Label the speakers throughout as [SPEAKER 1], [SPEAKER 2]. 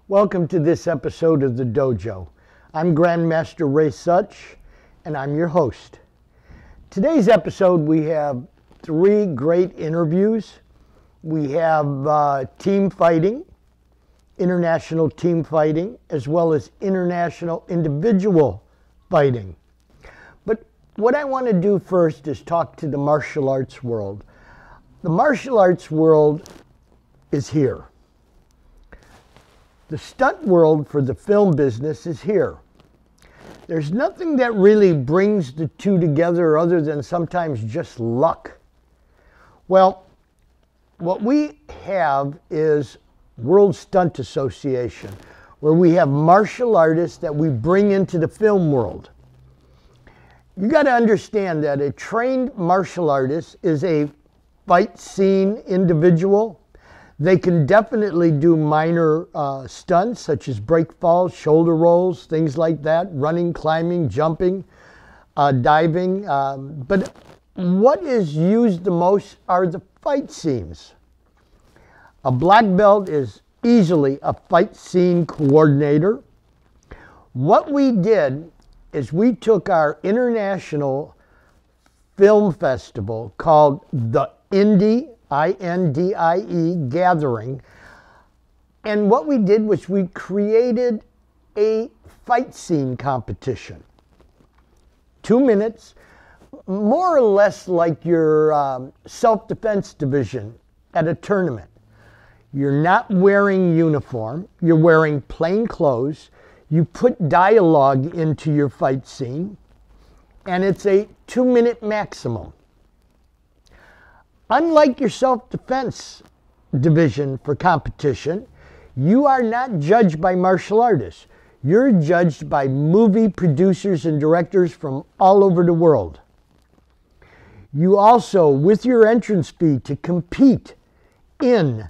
[SPEAKER 1] Welcome to this episode of the Dojo. I'm Grandmaster Ray Such, and I'm your host. Today's episode, we have 3 great interviews. We have team fighting, international team fighting, as well as international individual fighting. But what I want to do first is talk to the martial arts world. The martial arts world is here. The stunt world for the film business is here. There's nothing that really brings the two together other than sometimes just luck. Well, what we have is World Stunt Association, where we have martial artists that we bring into the film world. You got to understand that a trained martial artist is a fight scene individual. They can definitely do minor stunts such as break falls, shoulder rolls, things like that, running, climbing, jumping, diving. But what is used the most are the fight scenes. A black belt is easily a fight scene coordinator. What we did is we took our international film festival called the Indie I-N-D-I-E gathering. And what we did was we created a fight scene competition. 2 minutes, more or less like your self-defense division at a tournament. You're not wearing uniform, you're wearing plain clothes. You put dialogue into your fight scene, and it's a 2-minute maximum. Unlike your self-defense division for competition, you are not judged by martial artists. You're judged by movie producers and directors from all over the world. You also, with your entrance fee to compete in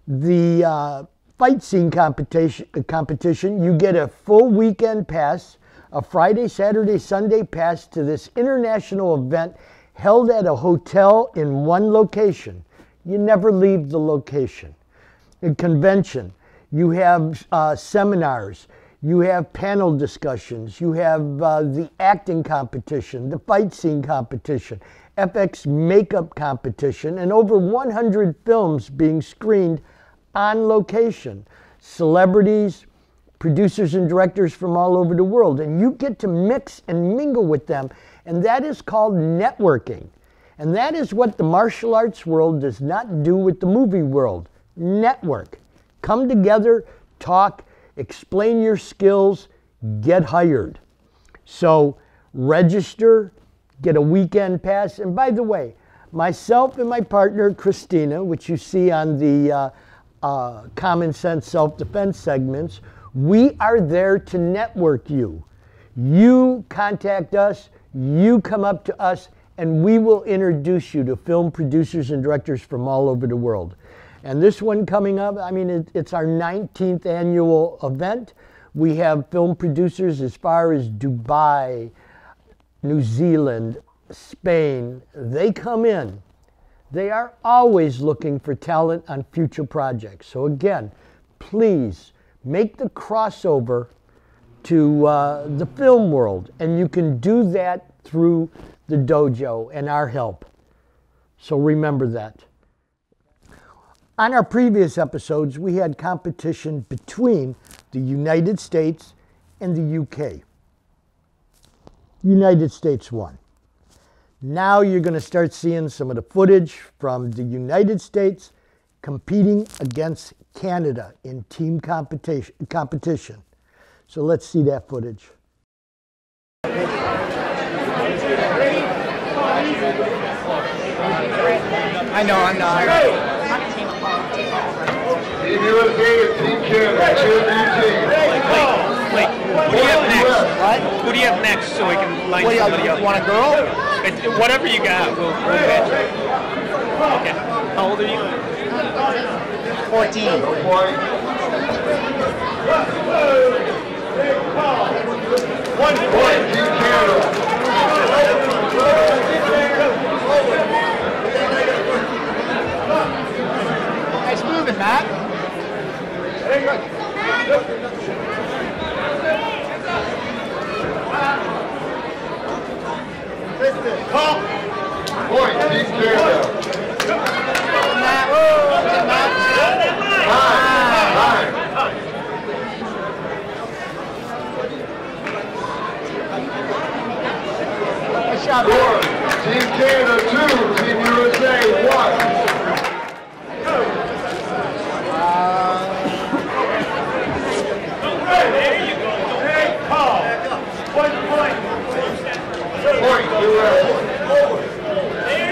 [SPEAKER 1] the fight scene competition, you get a full weekend pass, a Friday, Saturday, Sunday pass to this international event held at a hotel in one location. You never leave the location. A convention, you have seminars, you have panel discussions, you have the acting competition, the fight scene competition, FX makeup competition, and over 100 films being screened on location. Celebrities, producers and directors from all over the world, and you get to mix and mingle with them, and that is called networking. And that is what the martial arts world does not do with the movie world. Network. Come together, talk, explain your skills, get hired. So register, get a weekend pass, and by the way, myself and my partner Christina, which you see on the Common Sense Self-Defense segments, we are there to network you. You contact us, you come up to us, and we will introduce you to film producers and directors from all over the world. And this one coming up, I mean, it's our 19th annual event. We have film producers as far as Dubai, New Zealand, Spain. They come in. They are always looking for talent on future projects. So again, please make the crossover to the film world, and you can do that through the dojo and our help. So remember that. On our previous episodes, we had competition between the United States and the UK. United States won. Now you're going to start seeing some of the footage from the United States competing against Canada in team competition. So let's see that footage.
[SPEAKER 2] I know, I'm not.
[SPEAKER 3] Team USA and Team Canada.
[SPEAKER 2] Wait. Who do you have next? What? Who do you have next so we can line somebody up?
[SPEAKER 4] Want a girl?
[SPEAKER 2] Whatever you got, we'll match it. Okay. How old are you?
[SPEAKER 4] 14.
[SPEAKER 3] One point, Team Canada.
[SPEAKER 4] Nice moving, Matt.
[SPEAKER 3] Good. Point, Team Canada. Time. Score. Team Canada 2, Team USA 1.
[SPEAKER 2] There you go. Hey, call. 1 point.
[SPEAKER 3] Point, US.
[SPEAKER 2] There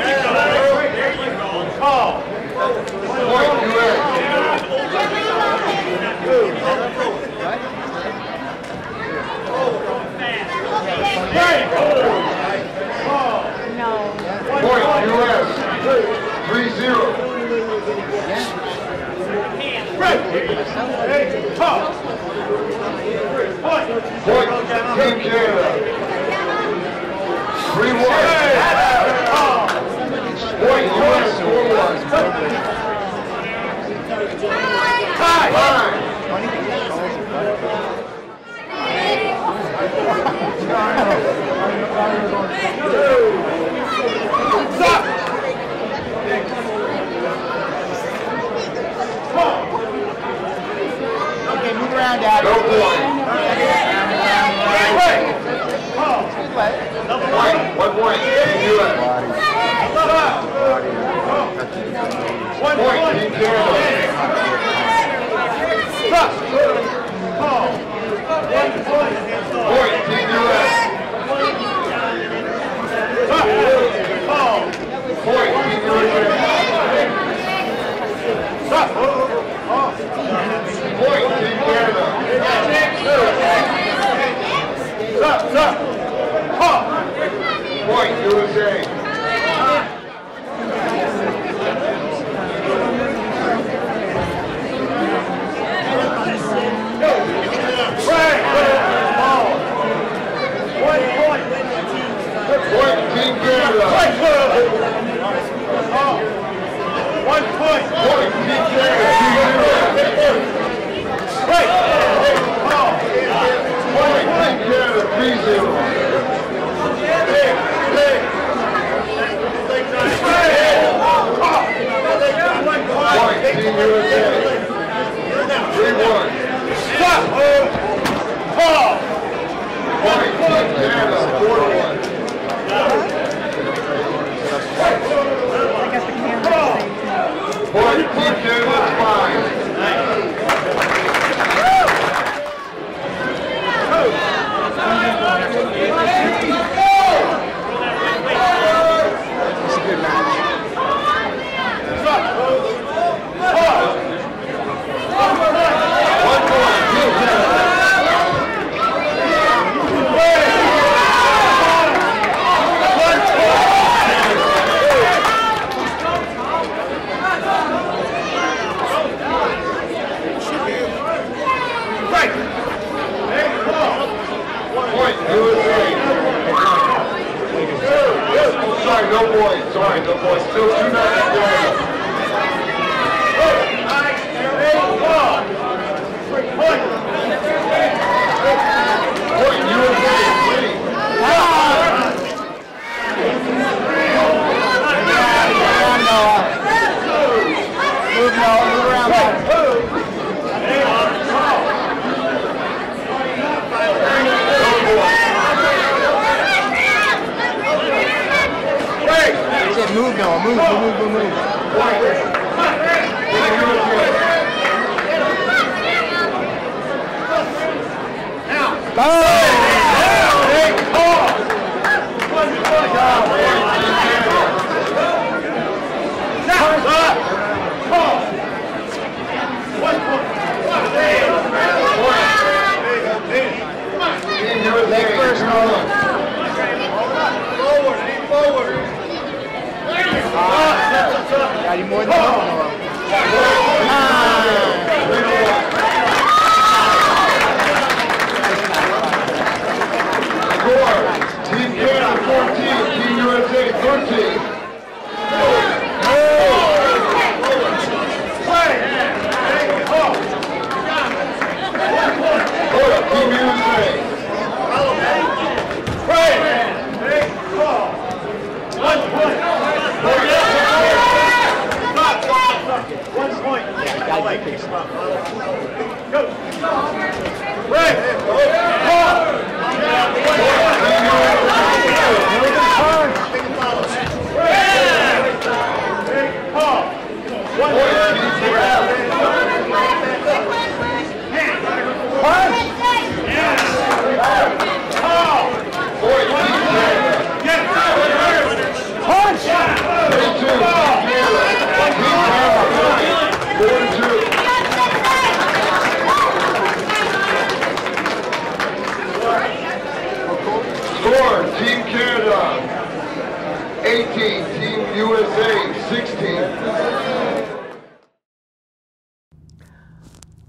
[SPEAKER 2] you go. There you go. Call.
[SPEAKER 3] Point, US. Point, US. 3-0. Point, Team Canada. 3-1. Point, US. 4-1. Time. Stop.
[SPEAKER 4] Okay, move around, Dad.
[SPEAKER 3] No point. Point, 1 point. Team US. Point, Team Canada. Point, Team US. Point, Team USA. Point, Team Canada. Point, USA. Point, Team Canada.
[SPEAKER 2] 1 point.
[SPEAKER 3] Point, Team Canada. 2-0. Point, Team Canada. 3-0. Point, Team USA. 3-1. Point, Team Canada. 4-1. Point, Team Canada. 5. Point, USA. Sorry, no points. Sorry, no points. Still 2-0. Point, USA. 3.
[SPEAKER 4] Move around. Move, Noah. Move. Go!
[SPEAKER 3] Leg first, Noah. Forward.
[SPEAKER 4] Got him more than one.
[SPEAKER 3] Score. Team Canada 14, Team USA 13.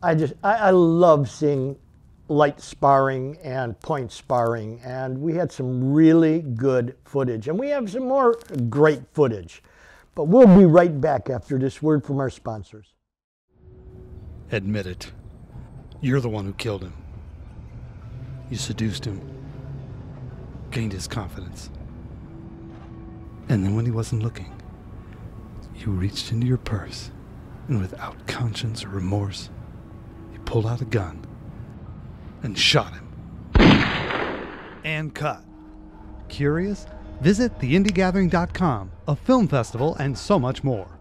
[SPEAKER 1] I love seeing light sparring and point sparring, and we had some really good footage, and we have some more great footage. But we'll be right back after this word from our sponsors.
[SPEAKER 5] Admit it. You're the one who killed him. You seduced him, gained his confidence, and then when he wasn't looking, you reached into your purse and without conscience or remorse, you pulled out a gun and shot him. And cut. Curious? Visit theindygathering.com, a film festival, and so much more.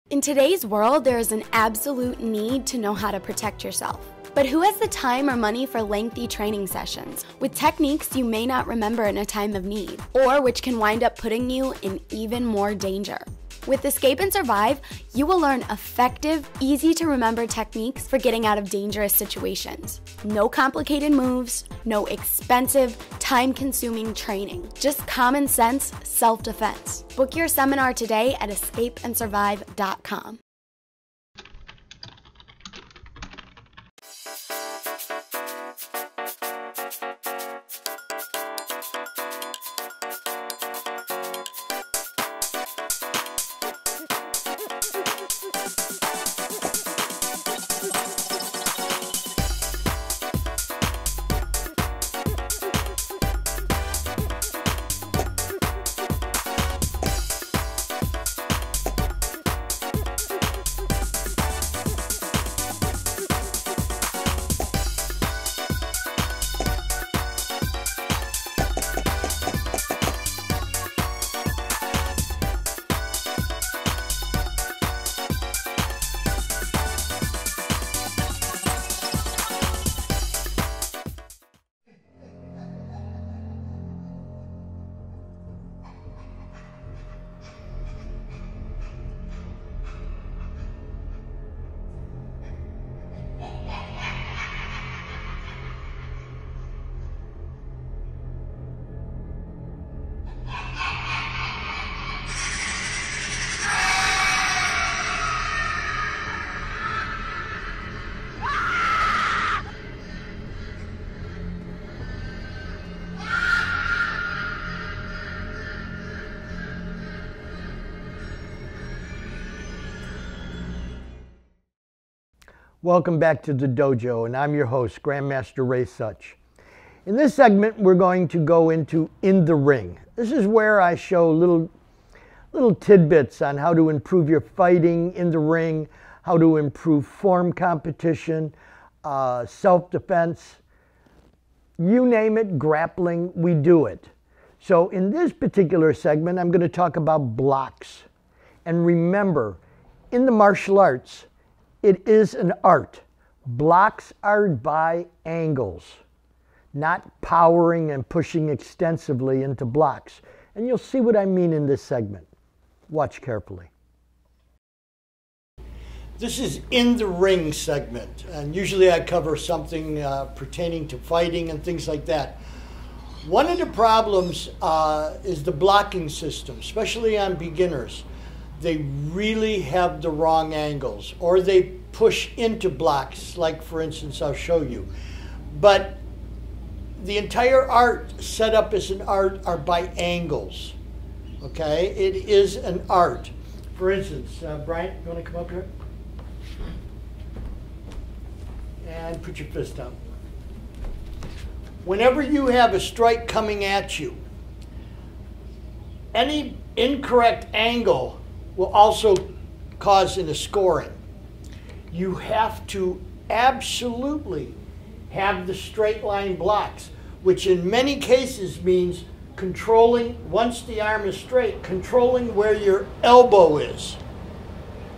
[SPEAKER 6] In today's world, there is an absolute need to know how to protect yourself. But who has the time or money for lengthy training sessions with techniques you may not remember in a time of need, or which can wind up putting you in even more danger? With Escape and Survive, you will learn effective, easy-to-remember techniques for getting out of dangerous situations. No complicated moves, no expensive, time-consuming training. Just common sense self-defense. Book your seminar today at escapeandsurvive.com.
[SPEAKER 1] Welcome back to the Dojo, and I'm your host, Grandmaster Ray Such. In this segment, we're going to go into In the Ring. This is where I show little tidbits on how to improve your fighting in the ring, how to improve form competition, self-defense, you name it, grappling, we do it. So in this particular segment, I'm going to talk about blocks. And remember, in the martial arts, it is an art. Blocks are by angles, not powering and pushing extensively into blocks. And you'll see what I mean in this segment. Watch carefully. This is In the Ring segment, and usually I cover something pertaining to fighting and things like that. One of the problems is the blocking system, especially on beginners. They really have the wrong angles, or they push into blocks, like for instance I'll show you. But the entire art set up as an art are by angles. Okay, it is an art. For instance, Brian, you want to come up here? And put your fist down. Whenever you have a strike coming at you, any incorrect angle will also cause in a scoring. You have to absolutely have the straight line blocks, which in many cases means controlling, once the arm is straight, controlling where your elbow is.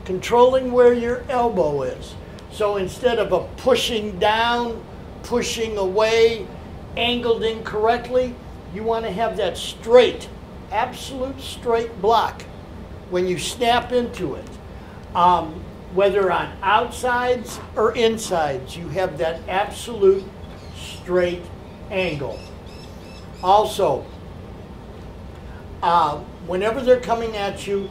[SPEAKER 1] Controlling where your elbow is. So instead of a pushing down, pushing away, angled incorrectly, you want to have that straight, absolute straight block when you snap into it. Whether on outsides or insides, you have that absolute straight angle. Also, whenever they're coming at you,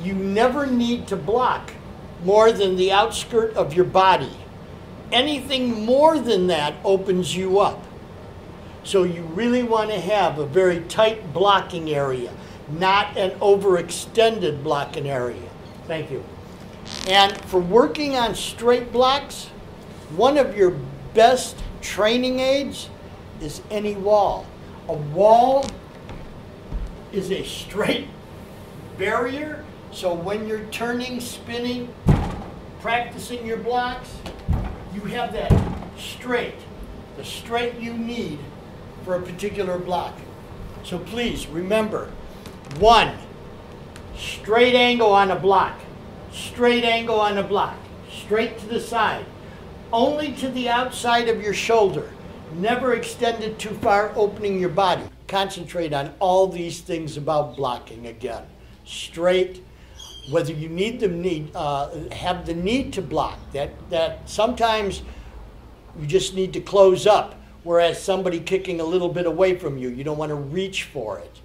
[SPEAKER 1] you never need to block more than the outskirt of your body. Anything more than that opens you up. So you really want to have a very tight blocking area, not an overextended blocking area. Thank you. And for working on straight blocks, one of your best training aids is any wall. A wall is a straight barrier, so when you're turning, spinning, practicing your blocks, you have that straight, the straight you need for a particular block. So please remember, 1, straight angle on a block, straight angle on a block, straight to the side, only to the outside of your shoulder, never extend it too far, opening your body. Concentrate on all these things about blocking again. Straight, whether you have the need to block, that sometimes you just need to close up, whereas somebody kicking a little bit away from you, you don't want to reach for it.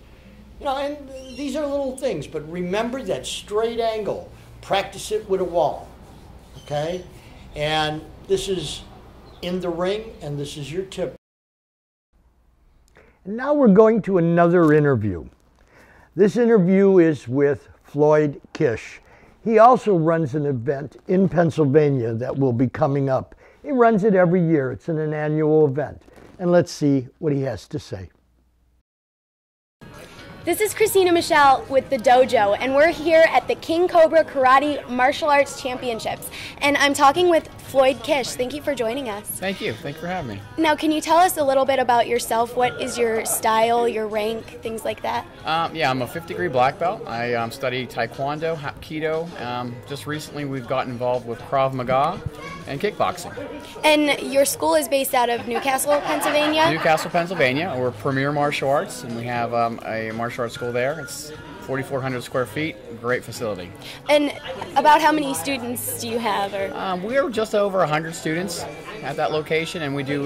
[SPEAKER 1] You know, and these are little things, but remember that straight angle. Practice it with a wall, okay? And this is in the ring, and this is your tip. Now we're going to another interview. This interview is with Floyd Kish. He also runs an event in Pennsylvania that will be coming up. He runs it every year. It's an annual event. And let's see what he has to say.
[SPEAKER 6] This is Christina Michelle with the Dojo, and we're here at the King Cobra Karate Martial Arts Championships. And I'm talking with Floyd Kish. Thank you for joining us.
[SPEAKER 7] Thank you. Thank you for having me.
[SPEAKER 6] Now, can you tell us a little bit about yourself? What is your style, your rank, things like that?
[SPEAKER 7] Yeah, I'm a 5th-degree black belt. I study Taekwondo, Hapkido. Just recently we've gotten involved with Krav Maga and kickboxing.
[SPEAKER 6] And your school is based out of Newcastle, Pennsylvania?
[SPEAKER 7] Newcastle, Pennsylvania. We're Premier Martial Arts, and we have a martial arts school there. It's 4,400 square feet, great facility.
[SPEAKER 6] And about how many students do you have? Or?
[SPEAKER 7] We're just over 100 students at that location, and we do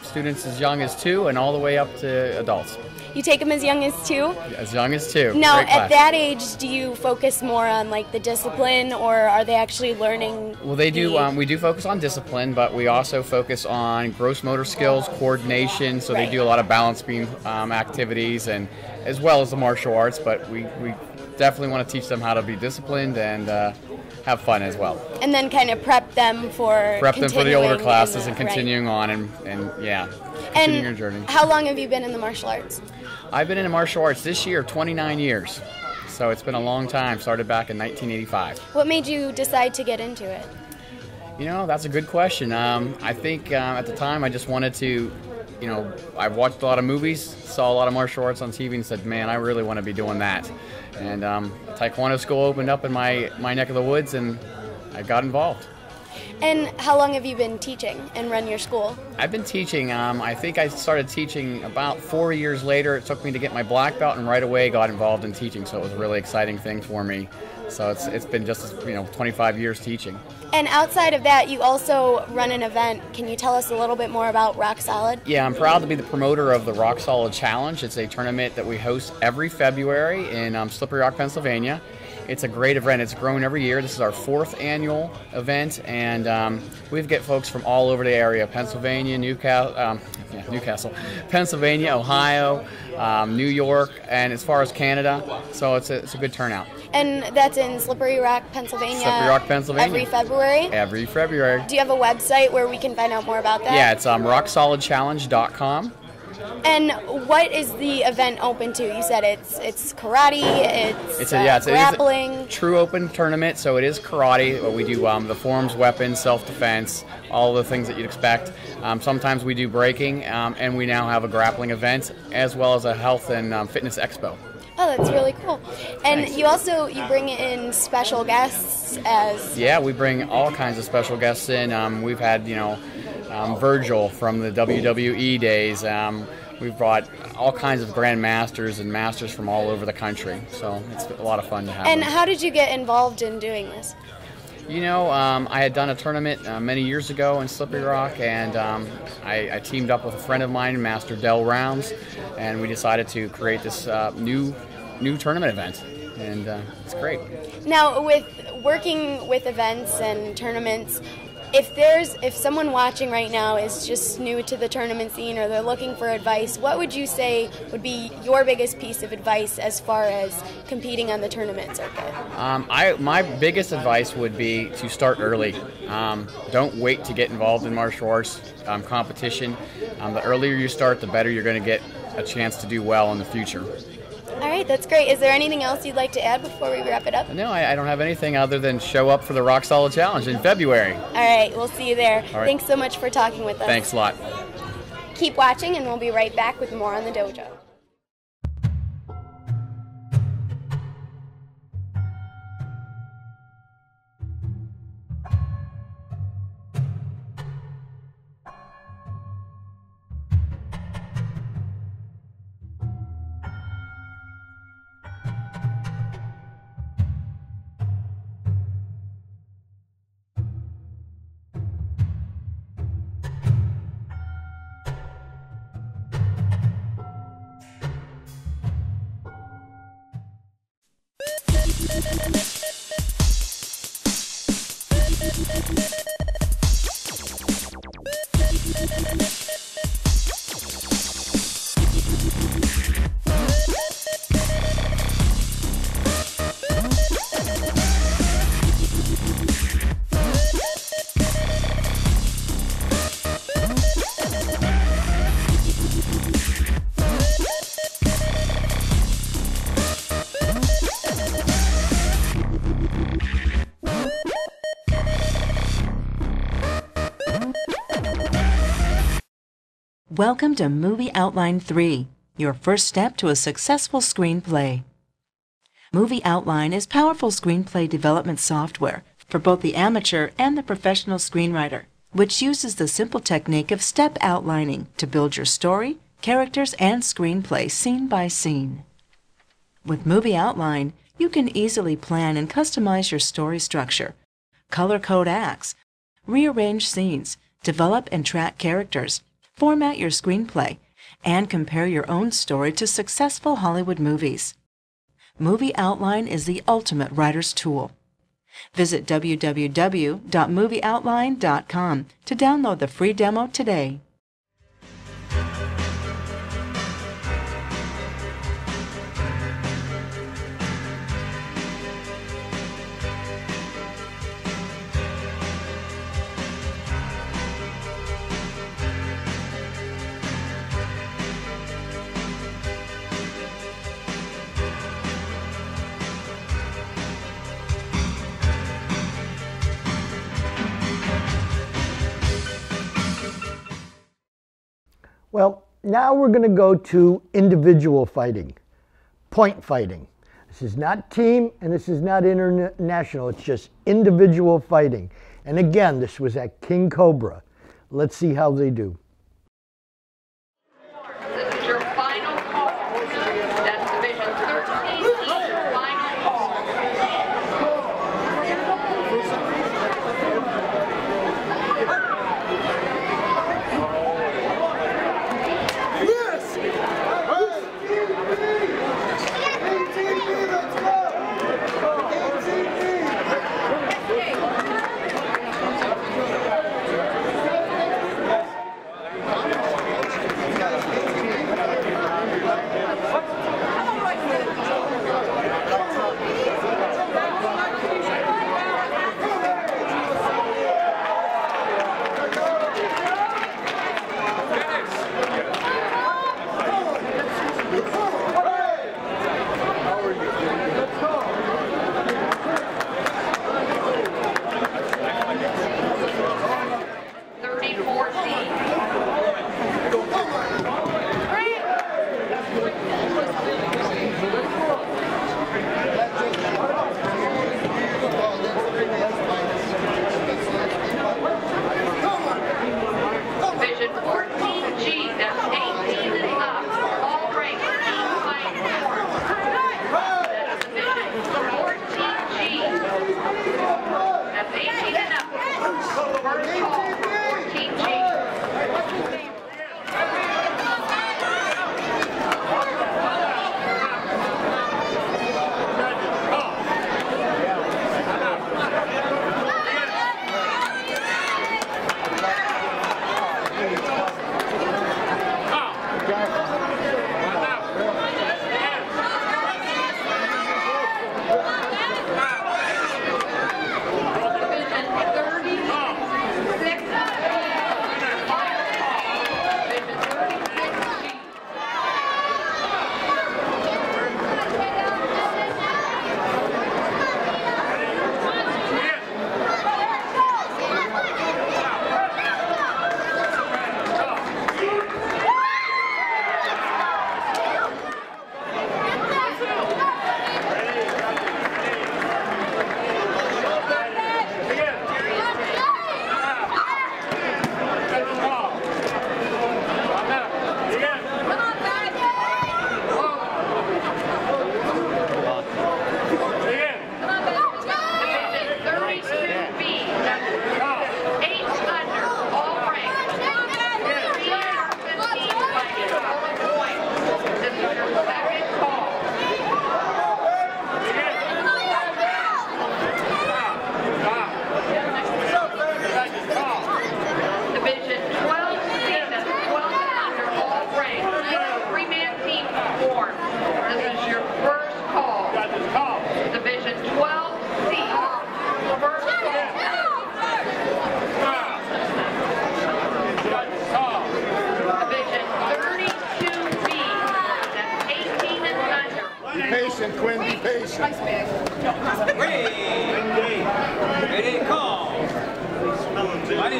[SPEAKER 7] students as young as 2 and all the way up to adults.
[SPEAKER 6] You take them as young as 2?
[SPEAKER 7] As young as 2.
[SPEAKER 6] Now, at that age, do you focus more on like the discipline, or are they actually learning?
[SPEAKER 7] Well, they do. We do focus on discipline, but we also focus on gross motor skills, coordination. So they do a lot of balance beam activities, and as well as the martial arts. But we definitely want to teach them how to be disciplined and have fun as well.
[SPEAKER 6] And then kind of prep them for
[SPEAKER 7] the older classes and continuing on, and yeah, continuing your journey.
[SPEAKER 6] How long have you been in the martial arts?
[SPEAKER 7] I've been in the martial arts this year 29 years, so it's been a long time. Started back in 1985.
[SPEAKER 6] What made you decide to get into it?
[SPEAKER 7] You know, that's a good question. I think at the time I just wanted to, you know, I watched a lot of movies, saw a lot of martial arts on TV, and said, man, I really want to be doing that. And Taekwondo school opened up in my neck of the woods, and I got involved.
[SPEAKER 6] And how long have you been teaching and run your school?
[SPEAKER 7] I've been teaching. I think I started teaching about 4 years later. It took me to get my black belt, and right away got involved in teaching. So it was a really exciting thing for me. So it's been just 25 years teaching.
[SPEAKER 6] And outside of that, you also run an event. Can you tell us a little bit more about Rock Solid?
[SPEAKER 7] Yeah, I'm proud to be the promoter of the Rock Solid Challenge. It's a tournament that we host every February in Slippery Rock, Pennsylvania. It's a great event. It's grown every year. This is our 4th annual event, and we get folks from all over the area: Pennsylvania, Newcastle, Pennsylvania, Ohio, New York, and as far as Canada. So it's a good turnout.
[SPEAKER 6] And that's in Slippery Rock, Pennsylvania.
[SPEAKER 7] Slippery Rock, Pennsylvania.
[SPEAKER 6] Every February.
[SPEAKER 7] Every February.
[SPEAKER 6] Do you have a website where we can find out more about that?
[SPEAKER 7] Yeah, it's rocksolidchallenge.com.
[SPEAKER 6] And what is the event open to? You said it's karate, it's grappling.
[SPEAKER 7] It is a true open tournament, so it is karate. We do the forms, weapons, self-defense, all the things that you'd expect. Sometimes we do breaking, and we now have a grappling event, as well as a health and fitness expo.
[SPEAKER 6] Oh, that's really cool. And
[SPEAKER 7] Thanks.
[SPEAKER 6] You bring in special guests as...
[SPEAKER 7] Yeah, we bring all kinds of special guests in. We've had, Virgil from the WWE days. We've brought all kinds of grandmasters and masters from all over the country. So it's a lot of fun to have
[SPEAKER 6] And
[SPEAKER 7] them.
[SPEAKER 6] how did you get involved in doing this?
[SPEAKER 7] I had done a tournament many years ago in Slippery Rock, and I teamed up with a friend of mine, Master Del Rounds, and we decided to create this new tournament event, and it's great.
[SPEAKER 6] Now, with working with events and tournaments, if someone watching right now is just new to the tournament scene or they're looking for advice, what would you say would be your biggest piece of advice as far as competing on the tournament circuit?
[SPEAKER 7] My biggest advice would be to start early. Don't wait to get involved in martial arts competition. The earlier you start, the better you're going to get a chance to do well in the future.
[SPEAKER 6] All right, that's great. Is there anything else you'd like to add before we wrap it up?
[SPEAKER 7] No, I don't have anything other than show up for the Rock Solid Challenge in February.
[SPEAKER 6] All right, we'll see you there.
[SPEAKER 7] All right.
[SPEAKER 6] Thanks so much for talking with us.
[SPEAKER 7] Thanks a lot.
[SPEAKER 6] Keep watching, and we'll be right back with more on the dojo.
[SPEAKER 8] Welcome to Movie Outline 3, your first step to a successful screenplay. Movie Outline is powerful screenplay development software for both the amateur and the professional screenwriter, which uses the simple technique of step outlining to build your story, characters, and screenplay scene by scene. With Movie Outline, you can easily plan and customize your story structure, color code acts, rearrange scenes, develop and track characters, format your screenplay, and compare your own story to successful Hollywood movies. Movie Outline is the ultimate writer's tool. Visit www.movieoutline.com to download the free demo today.
[SPEAKER 1] Well, now we're going to go to individual fighting, point fighting. This is not team and this is not international. It's just individual fighting. And again, this was at King Cobra. Let's see how they do.
[SPEAKER 9] This is your final call. That's Division 13, your final call.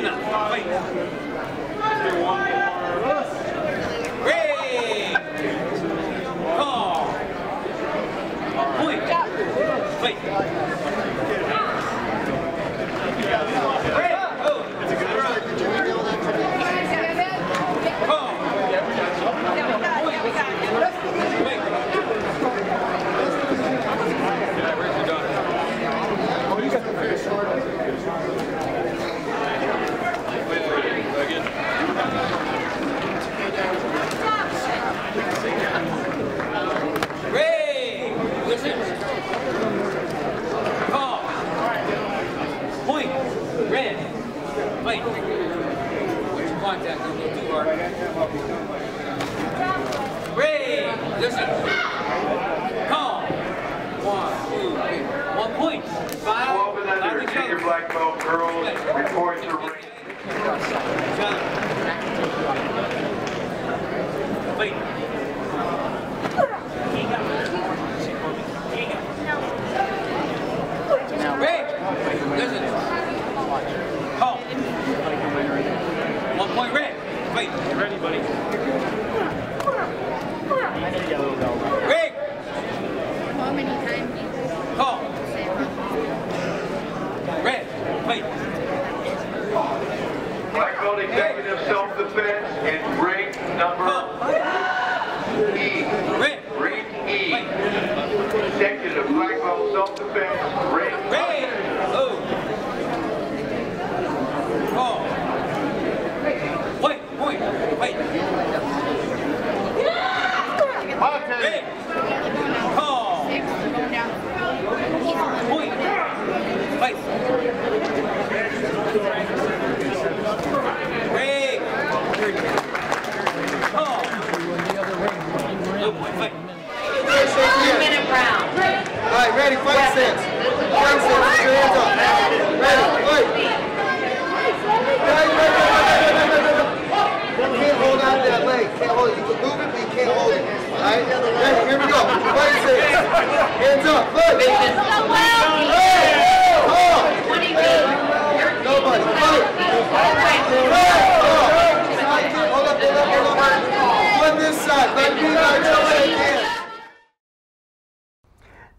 [SPEAKER 2] on. Fight. Ray. Call. Point. Fight. Ray. Oh. Call. Ray, listen. Call. Point. Red. Fight. Watch your contact, don't go too hard. Ray, listen. Call. 1, 2, 3. 1 point. 5.
[SPEAKER 3] 12 and under senior black belt girls report to ring.
[SPEAKER 2] Wait. Ray, listen. Call. 1 point red. Wait. You ready, buddy? Ray.
[SPEAKER 9] How many times?
[SPEAKER 2] Call. Red. Wait.
[SPEAKER 3] Black belt executive self-defense in ring number E.
[SPEAKER 2] Red.
[SPEAKER 3] Ring E. Executive black belt self-defense ring.
[SPEAKER 2] Ray. Oh. Call. Wait. Point. Wait. Ray. Call. Point. Fight. Ray. Call. No point. Fight.
[SPEAKER 9] 2-minute round.
[SPEAKER 4] All right, ready, fight stance. Fight stance, put your hands up. Ready, fight. Right. You can't hold on to that leg. Can't hold it. You can move it, but you can't hold it. All right, ready, here we go. Fight stance. Hands up, fight. Hey! Oh!
[SPEAKER 9] 20 feet.
[SPEAKER 4] Nobody, fight. Hold up. On this side, let me know shake hands.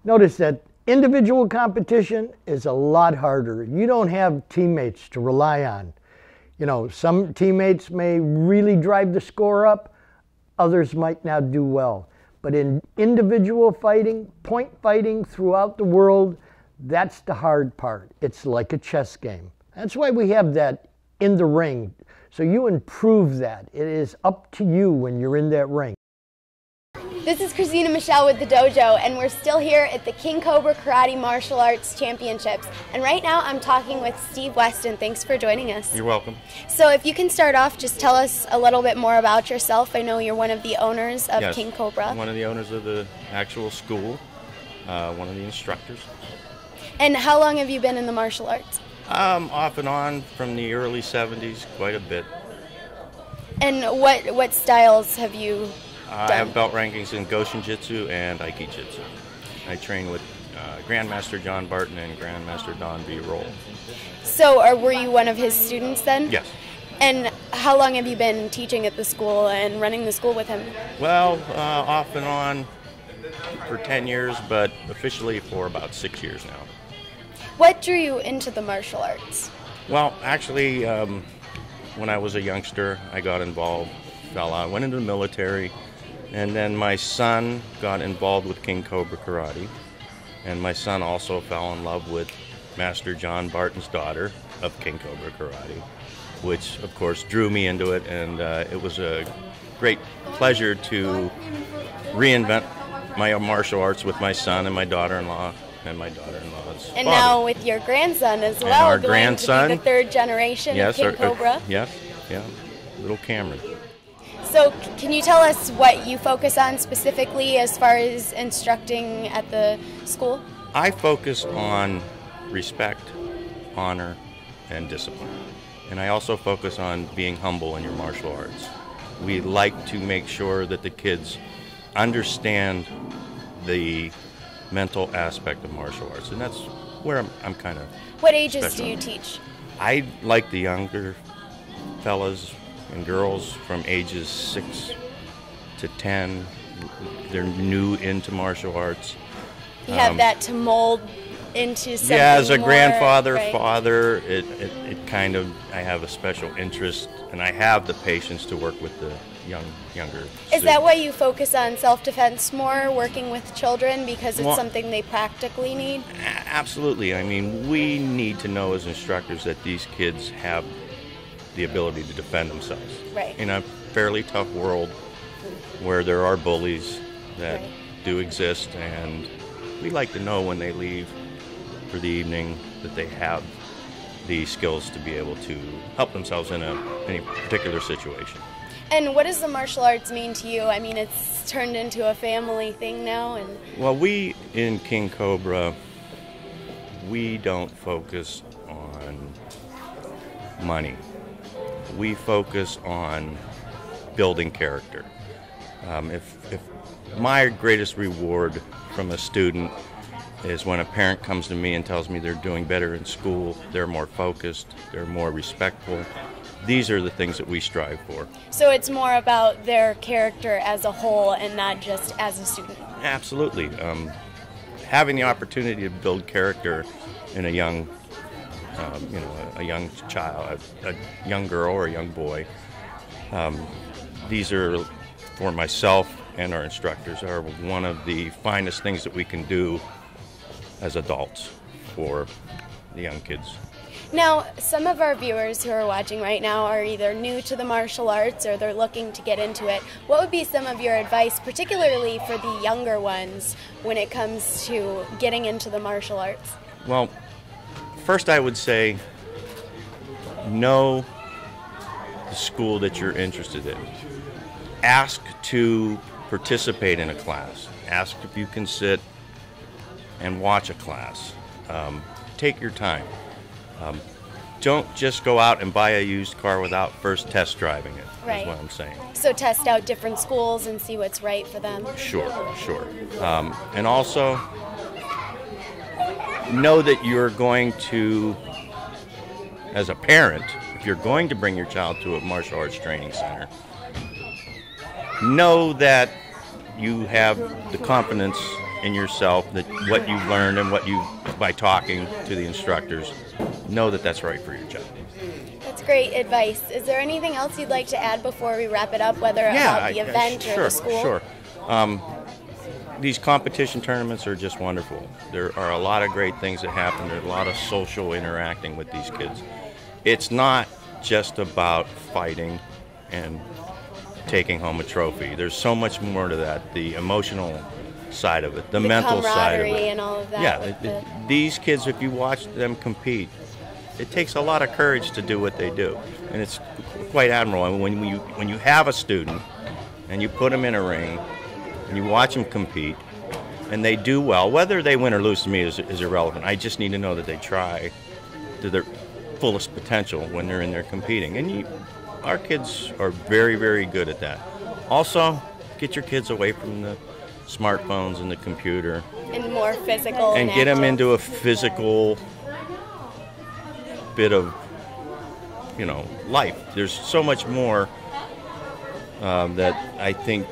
[SPEAKER 1] Notice that individual competition is a lot harder. You don't have teammates to rely on. You know, some teammates may really drive the score up, others might not do well. But in individual fighting, point fighting throughout the world, that's the hard part. It's like a chess game. That's why we have that in the ring. So you improve that. It is up to you when you're in that ring.
[SPEAKER 6] This is Christina Michelle with the Dojo, and we're still here at the King Cobra Karate Martial Arts Championships. And right now I'm talking with Steve Weston. Thanks for joining us.
[SPEAKER 10] You're welcome.
[SPEAKER 6] So if you can start off, just tell us a little bit more about yourself. I know you're one of the owners of
[SPEAKER 10] Yes,
[SPEAKER 6] King Cobra.
[SPEAKER 10] I'm one of the owners of the actual school, one of the instructors.
[SPEAKER 6] And how long have you been in the martial arts?
[SPEAKER 10] Off and on from the early 70s, quite a bit.
[SPEAKER 6] And what styles have you
[SPEAKER 10] I have belt rankings in Goshin Jitsu and Aiki Jitsu. I train with Grandmaster John Barton and Grandmaster Don B. Roll.
[SPEAKER 6] So were you one of his students then?
[SPEAKER 10] Yes.
[SPEAKER 6] And how long have you been teaching at the school and running the school with him?
[SPEAKER 10] Well, off and on for 10 years, but officially for about 6 years now.
[SPEAKER 6] What drew you into the martial arts?
[SPEAKER 10] Well, actually, when I was a youngster, I got involved, fell out, went into the military, and then my son got involved with King Cobra Karate, and my son also fell in love with Master John Barton's daughter of King Cobra Karate, which of course drew me into it, and it was a great pleasure to reinvent my martial arts with my son and my daughter-in-law and my daughter-in-law's
[SPEAKER 6] And
[SPEAKER 10] father.
[SPEAKER 6] now with your grandson as well,
[SPEAKER 10] our
[SPEAKER 6] going
[SPEAKER 10] grandson,
[SPEAKER 6] to be the third generation of King Cobra.
[SPEAKER 10] Yes, yeah, little Cameron.
[SPEAKER 6] So can you tell us what you focus on specifically as far as instructing at the school?
[SPEAKER 10] I focus on respect, honor, and discipline. And I also focus on being humble in your martial arts. We like to make sure that the kids understand the mental aspect of martial arts, and that's where I'm kind of
[SPEAKER 6] What ages
[SPEAKER 10] special.
[SPEAKER 6] do you teach?
[SPEAKER 10] I like the younger fellas and girls from ages 6 to 10. They're new into martial arts.
[SPEAKER 6] You have that to mold into something.
[SPEAKER 10] Yeah, as a
[SPEAKER 6] more,
[SPEAKER 10] grandfather,
[SPEAKER 6] right?
[SPEAKER 10] father, it kind of, I have a special interest, and I have the patience to work with the younger
[SPEAKER 6] Is that why you focus on self-defense more, working with children, because it's
[SPEAKER 10] Well,
[SPEAKER 6] something they practically need?
[SPEAKER 10] Absolutely. I mean, we need to know as instructors that these kids have the ability to defend themselves.
[SPEAKER 6] Right.
[SPEAKER 10] In a fairly tough world where there are bullies that do exist, and we like to know when they leave for the evening that they have the skills to be able to help themselves in any particular situation.
[SPEAKER 6] And what does the martial arts mean to you? I mean, it's turned into a family thing now. And
[SPEAKER 10] Well, we in King Cobra, we don't focus on money. We focus on building character. If my greatest reward from a student is when a parent comes to me and tells me they're doing better in school, they're more focused, they're more respectful. These are the things that we strive for.
[SPEAKER 6] so it's more about their character as a whole and not just as a student.
[SPEAKER 10] Absolutely. Having the opportunity to build character in a young, a young child, a young girl or a young boy, these are, for myself and our instructors, are one of the finest things that we can do as adults for the young kids.
[SPEAKER 6] Now, some of our viewers who are watching right now are either new to the martial arts or they're looking to get into it. What would be some of your advice, particularly for the younger ones, when it comes to getting into the martial arts?
[SPEAKER 10] Well, first I would say know the school that you're interested in. Ask to participate in a class. Ask if you can sit and watch a class. Take your time. Don't just go out and buy a used car without first test driving it,
[SPEAKER 6] Right.
[SPEAKER 10] is what I'm saying.
[SPEAKER 6] So test out different schools and see what's right for them.
[SPEAKER 10] Sure. And also, know that you're going to, as a parent, if you're going to bring your child to a martial arts training center, know that you have the confidence in yourself that what you've learned and what you, by talking to the instructors, know that that's right for your child.
[SPEAKER 6] That's great advice. Is there anything else you'd like to add before we wrap it up, whether about the event or the school?
[SPEAKER 10] Sure. These competition tournaments are just wonderful. There are a lot of great things that happen. There's a lot of social interacting with these kids. It's not just about fighting and taking home a trophy. There's so much more to that. The emotional side of it, the mental side of it.
[SPEAKER 6] And all of that.
[SPEAKER 10] Yeah, these kids, if you watch them compete, it takes a lot of courage to do what they do, and it's quite admirable. And when you have a student and you put them in a ring and you watch them compete and they do well, whether they win or lose to me is irrelevant. I just need to know that they try to their fullest potential when they're in there competing. And our kids are very, very good at that. Also, get your kids away from the smartphones and the computer.
[SPEAKER 6] And more physical.
[SPEAKER 10] And get them into a physical bit of, life. There's so much more that I think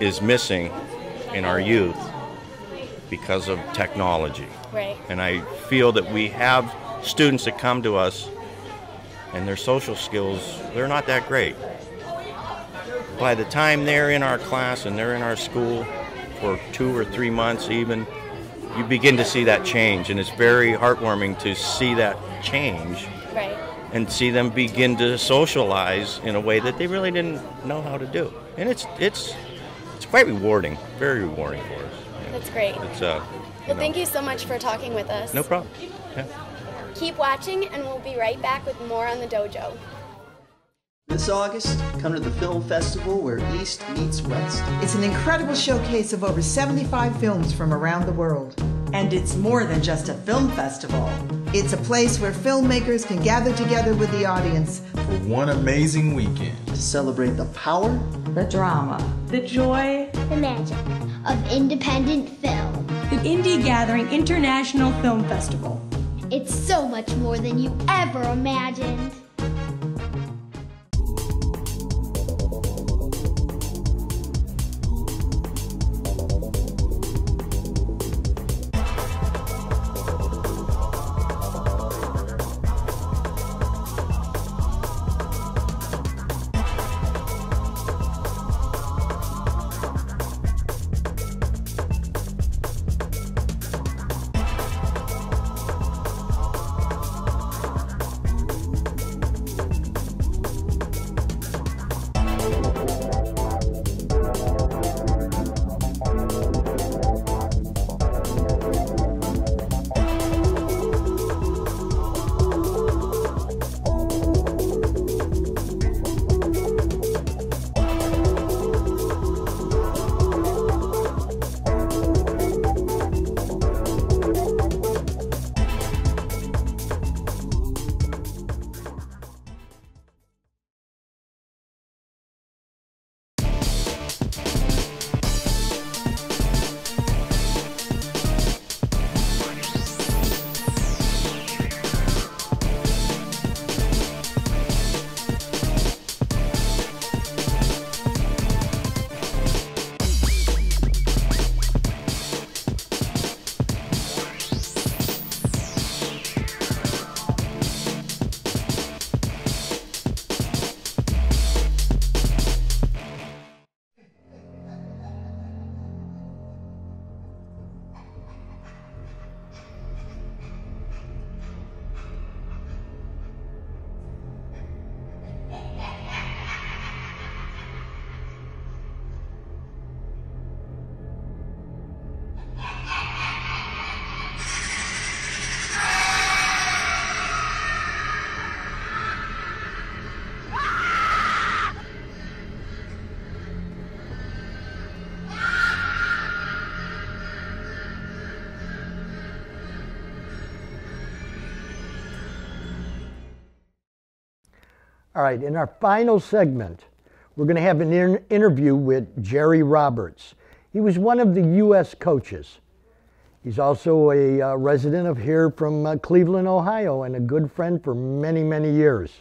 [SPEAKER 10] is missing in our youth because of technology.
[SPEAKER 6] Right.
[SPEAKER 10] And I feel that we have students that come to us and their social skills, they're not that great. By the time they're in our class and they're in our school for 2 or 3 months even, you begin to see that change, and it's very heartwarming to see that change.
[SPEAKER 6] Right.
[SPEAKER 10] And see them begin to socialize in a way that they really didn't know how to do. And it's quite rewarding, very rewarding for us.
[SPEAKER 6] That's great.
[SPEAKER 10] It's
[SPEAKER 6] Well, thank you so much for talking with us.
[SPEAKER 10] No problem. Yeah.
[SPEAKER 6] Keep watching, and we'll be right back with more on the dojo.
[SPEAKER 11] This August, come to the film festival where East meets West.
[SPEAKER 12] It's an incredible showcase of over 75 films from around the world.
[SPEAKER 13] And it's more than just a film festival.
[SPEAKER 12] It's a place where filmmakers can gather together with the audience
[SPEAKER 14] for one amazing weekend
[SPEAKER 11] to celebrate the power,
[SPEAKER 13] the drama, the joy,
[SPEAKER 15] the magic of independent film.
[SPEAKER 16] The Indie Gathering International Film Festival.
[SPEAKER 15] It's so much more than you ever imagined.
[SPEAKER 1] All right, in our final segment, we're going to have an interview with Jerry Roberts. He was one of the U.S. coaches. He's also a resident of here from Cleveland, Ohio, and a good friend for many, many years.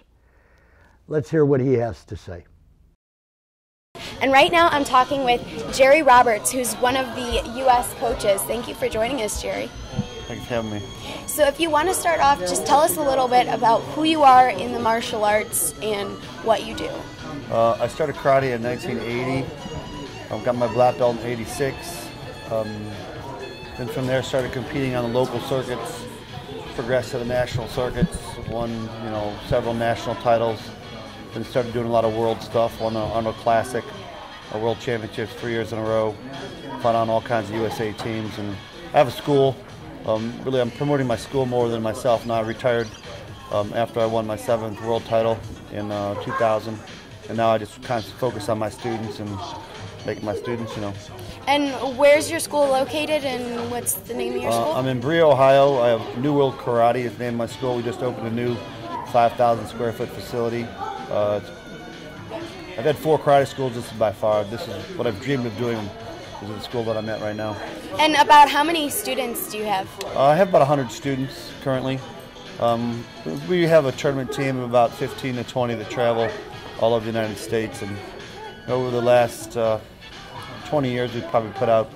[SPEAKER 1] Let's hear what he has to say.
[SPEAKER 6] And right now I'm talking with Jerry Roberts, who's one of the U.S. coaches. Thank you for joining us, Jerry.
[SPEAKER 16] Thanks for having me.
[SPEAKER 6] So if you want to start off, just tell us a little bit about who you are in the martial arts and what you do.
[SPEAKER 16] I started karate in 1980. I got my black belt in 86. Then from there started competing on the local circuits, progressed to the national circuits, won several national titles. Then started doing a lot of world stuff, won the Arnold Classic, a world championships 3 years in a row, fought on all kinds of USA teams. And I have a school. Really, I'm promoting my school more than myself now. I retired after I won my 7th world title in 2000, and now I just kind of focus on my students and making my students,
[SPEAKER 6] And where's your school located, and what's the name of your school?
[SPEAKER 16] I'm in Brio, Ohio. I have New World Karate is the name of my school. We just opened a new 5,000 square foot facility. I've had 4 karate schools. This is by far, this is what I've dreamed of doing. This is the school that I'm at right now.
[SPEAKER 6] And about how many students do you have?
[SPEAKER 16] I have about 100 students currently. We have a tournament team of about 15 to 20 that travel all over the United States, and over the last 20 years we've probably put out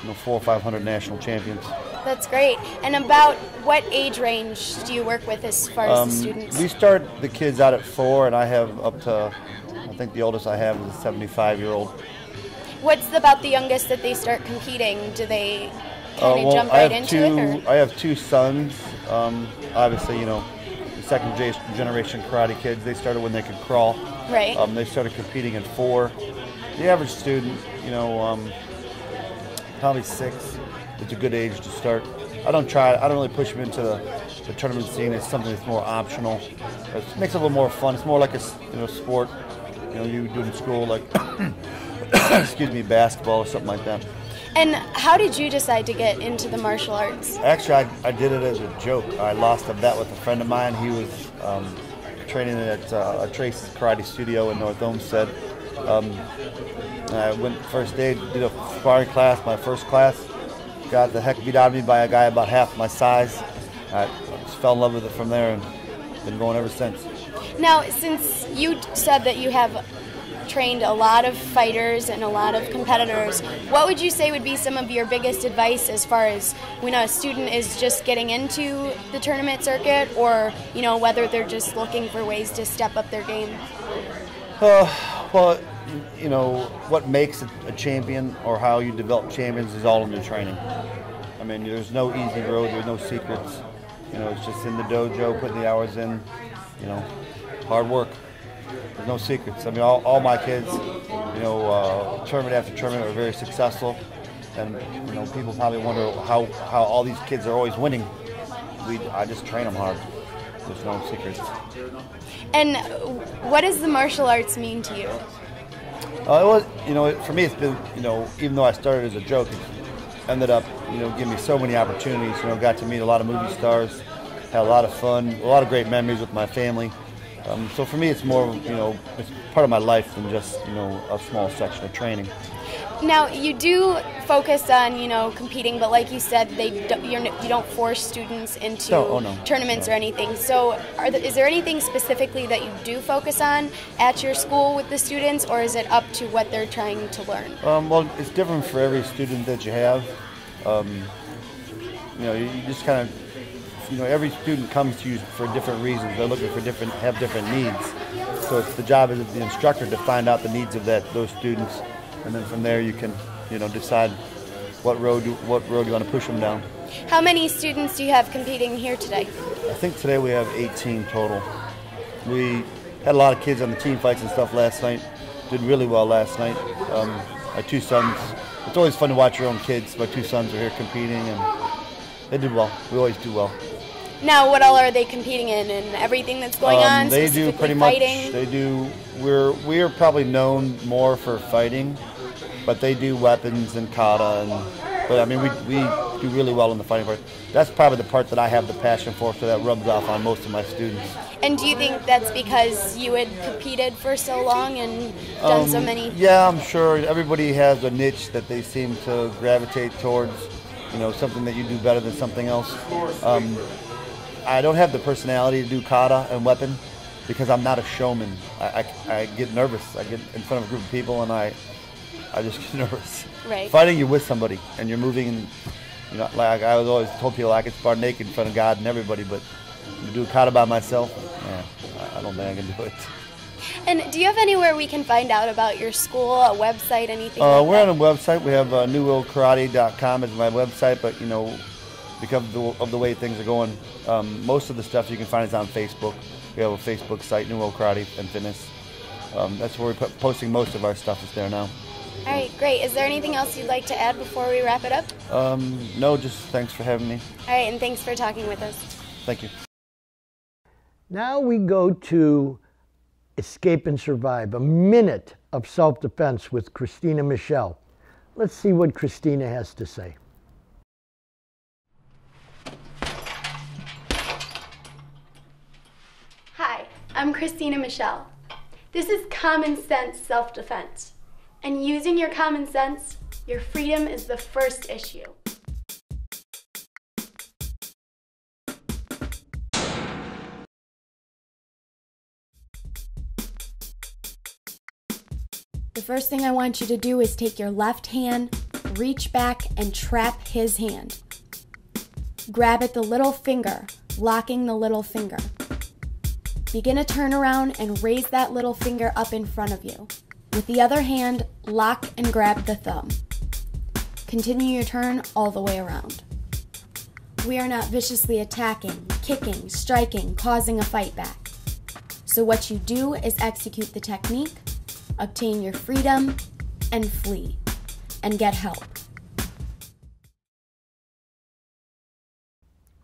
[SPEAKER 16] 400 or 500 national champions.
[SPEAKER 6] That's great. And about what age range do you work with as far as the students?
[SPEAKER 16] We start the kids out at 4, and I have up to, I think the oldest I have is a 75-year-old.
[SPEAKER 6] What's about the youngest that they start competing? Do they kind of jump right into it? Or?
[SPEAKER 16] I have 2 sons. Obviously, the second generation karate kids, they started when they could crawl.
[SPEAKER 6] Right.
[SPEAKER 16] They started competing at 4. The average student, probably 6. It's a good age to start. I don't really push them into the tournament scene. It's something that's more optional. It makes it a little more fun. It's more like a sport. You do in school, like excuse me, basketball or something like that.
[SPEAKER 6] And how did you decide to get into the martial arts?
[SPEAKER 16] Actually, I did it as a joke. I lost a bet with a friend of mine. He was training at a Trace's Karate Studio in North Olmsted. I went first day, did a sparring class, my first class. Got the heck beat out of me by a guy about half my size. I fell in love with it from there and been going ever since.
[SPEAKER 6] Now, since you said that you have trained a lot of fighters and a lot of competitors, what would you say would be some of your biggest advice as far as when a student is just getting into the tournament circuit, or whether they're just looking for ways to step up their game?
[SPEAKER 16] Well, what makes a champion or how you develop champions is all in the training. I mean, there's no easy road, there's no secrets. It's just in the dojo, putting the hours in, hard work. There's no secrets. I mean, all my kids, tournament after tournament are very successful. And, people probably wonder how all these kids are always winning. I just train them hard. There's no secrets.
[SPEAKER 6] And what does the martial arts mean to you?
[SPEAKER 16] For me, it's been, even though I started as a joke, it ended up, giving me so many opportunities. Got to meet a lot of movie stars, had a lot of fun, a lot of great memories with my family. So for me, it's more, it's part of my life than just, a small section of training.
[SPEAKER 6] Now, you do focus on, competing, but like you said, you don't force students into tournaments or anything. So is there anything specifically that you do focus on at your school with the students, or is it up to what they're trying to learn?
[SPEAKER 16] Well, it's different for every student that you have. You just kind of, every student comes to you for different reasons. They're looking for have different needs. So it's the job of the instructor to find out the needs of those students. And then from there you can, decide what road you want to push them down.
[SPEAKER 6] How many students do you have competing here today?
[SPEAKER 16] I think today we have 18 total. We had a lot of kids on the team fights and stuff last night. Did really well last night. My two sons, it's always fun to watch your own kids. My two sons are here competing and they did well. We always do well.
[SPEAKER 6] Now, what all are they competing in and everything that's going on?
[SPEAKER 16] They do pretty
[SPEAKER 6] fighting?
[SPEAKER 16] Much. They do. We're probably known more for fighting, but they do weapons and kata. But I mean, we do really well in the fighting part. That's probably the part that I have the passion for, so that rubs off on most of my students.
[SPEAKER 6] And do you think that's because you had competed for so long and done so many?
[SPEAKER 16] Yeah, I'm sure. Everybody has a niche that they seem to gravitate towards. Something that you do better than something else. I don't have the personality to do kata and weapon because I'm not a showman. I get nervous. I get in front of a group of people and I just get nervous.
[SPEAKER 6] Right.
[SPEAKER 16] Fighting, you're with somebody and you're moving and, like I was always told people I could spar naked in front of God and everybody, but to do kata by myself, I don't think I can do it.
[SPEAKER 6] And do you have anywhere we can find out about your school, a website, anything like
[SPEAKER 16] we're
[SPEAKER 6] that?
[SPEAKER 16] on a website. We have newworldkarate.com is my website, but because of the way things are going, most of the stuff you can find is on Facebook. We have a Facebook site, New World Karate and Fitness. That's where we're posting most of our stuff is there now.
[SPEAKER 6] All right, great. Is there anything else you'd like to add before we wrap it up?
[SPEAKER 16] No, just thanks for having me.
[SPEAKER 6] All right, and thanks for talking with us.
[SPEAKER 16] Thank you.
[SPEAKER 1] Now we go to Escape and Survive, a minute of self-defense with Christina Michelle. Let's see what Christina has to say.
[SPEAKER 6] Hi, I'm Christina Michelle. This is Common Sense Self-Defense. And using your common sense, your freedom is the first issue. The first thing I want you to do is take your left hand, reach back, and trap his hand. Grab at the little finger, locking the little finger. Begin a turnaround and raise that little finger up in front of you. With the other hand, lock and grab the thumb. Continue your turn all the way around. We are not viciously attacking, kicking, striking, causing a fight back. So what you do is execute the technique, obtain your freedom, and flee, and get help.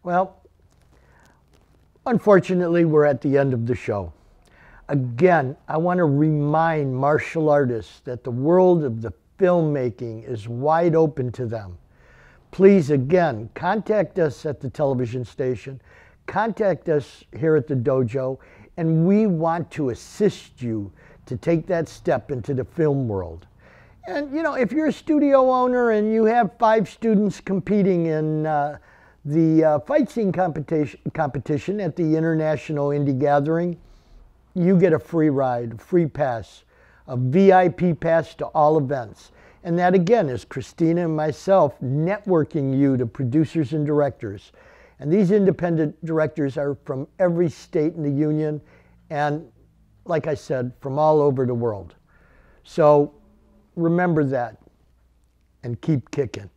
[SPEAKER 1] Well, unfortunately, we're at the end of the show. Again, I want to remind martial artists that the world of the filmmaking is wide open to them. Please, again, contact us at the television station, contact us here at the dojo, and we want to assist you to take that step into the film world. And if you're a studio owner and you have 5 students competing in The fight scene competition at the International Indie Gathering, you get a free ride, a free pass, a VIP pass to all events. And that again is Christina and myself networking you to producers and directors. And these independent directors are from every state in the union and, like I said, from all over the world. So remember that and keep kicking.